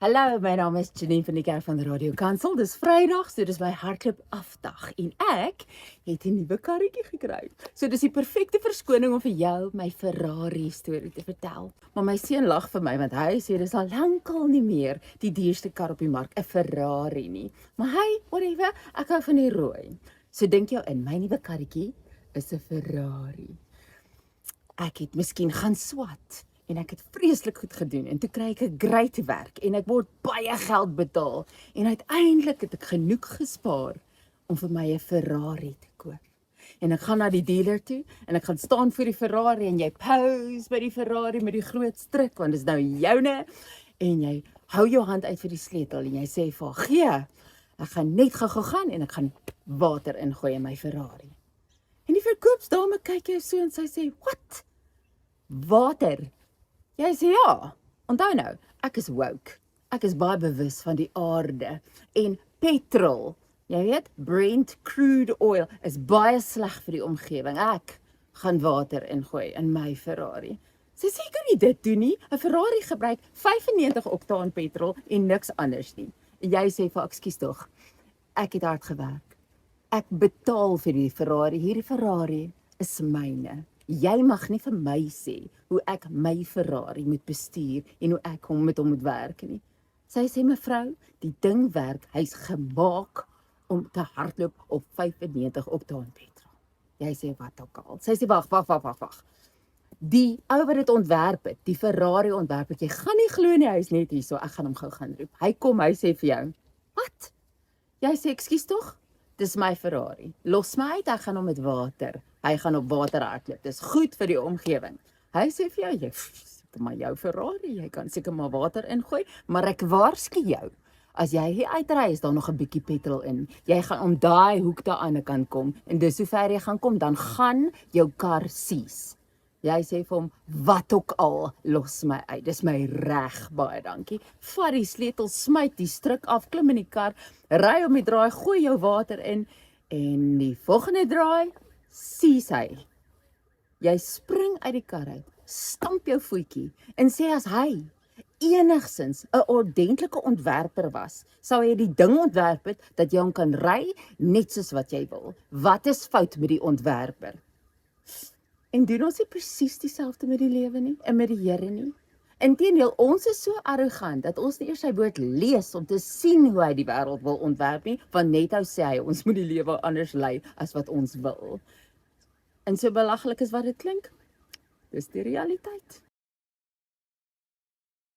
Hallo, my naam is Janine van die Kerk van die Radio Kansel. Dis Vrydag, so dis my hardloop afdag en ek het 'n nuwe karretjie gekry. So dis die perfekte verskoning om vir jou my Ferrari storie te vertel. Maar my seun lag vir my want hy sê dis al lankal nie meer die duurste kar op die mark, 'n Ferrari nie. Maar hy, whatever, ek hou van die rooi. So dink jou in, my nuwe karretjie is 'n Ferrari. Ek het miskien gaan swat en ek het vreeslik goed gedoen en toe kry ek 'n great werk en ek word baie geld betaal en uiteindelik het ek genoeg gespaar om vir my 'n Ferrari te koop. En ek gaan na die dealer toe en ek gaan staan voor die Ferrari en jy pose by die Ferrari met die groot stryk want dit is nou joune en jy hou jou hand uit vir die sleutel en jy sê vir haar, gee, ek gaan net gou gaan en ek gaan water ingooi in my Ferrari. En die verkoopsdame kyk jou so en sy sê, wat? Water? Jy sê ja, onthou nou, ek is woke, ek is baie bewus van die aarde en petrol, jy weet, Brent crude oil is baie sleg vir die omgewing. Ek gaan water ingooi in my Ferrari. Sy seker nie dit doen nie, 'n Ferrari gebruik 95 oktaan petrol en niks anders nie. En jy sê vir ekskuus tog, ek het hard gewerk. Ek betaal vir die Ferrari, hierdie Ferrari is myne. Jy mag nie vir my sê hoe ek my Ferrari moet bestuur en hoe ek met hom moet werk nie. Sy sê, mevrou, die ding werk, hy's gemaak om te hardloop op 95 oktaan petrol. Jy sê, wat ook al. Sy sê, wag. Die ou wat dit ontwerp het, die Ferrari ontwerp het, jy gaan nie glo nie, hy is net hier so, ek gaan hom gou gaan roep. Hy kom, hy sê vir jou, wat? Jy sê, ekskuus tog? Dis my Ferrari. Los my uit, ek gaan hom met water. Hy gaan op water hardloop. Dis goed vir die omgewing. Hy sê vir jou, jy seker maar jou Ferrari, jy kan seker maar water ingooi, maar ek waarsku jou, as jy hier uitry, is daar nog 'n bietjie petrol in. Jy gaan om daai hoek daaraan kan kom, en dis hoe ver jy gaan kom, dan gaan jou kar sies. Jy sê vir hom, wat ook al, los my uit, dis my reg, baie dankie. Vat die sleutel, smyt die stryk af, klim in die kar, ry om die draai, gooi jou water in, en die volgende draai, sies hy. Jy spring uit die kar uit, stamp jou voetjie, en sê as hy enigsins 'n ordentlike ontwerper was, sou hy die ding ontwerp het, dat jy hom kan ry, net soos wat jy wil. Wat is fout met die ontwerper? En doen ons nie presies dieselfde met die lewe nie, en met die Here nie? Inteendeel, ons is so arrogant, dat ons nie eers sy woord lees, om te sien hoe hy die wêreld wil ontwerp nie, want net nou sê hy, ons moet die lewe anders lei, as wat ons wil. En so belaglik is wat dit klink, dis die realiteit.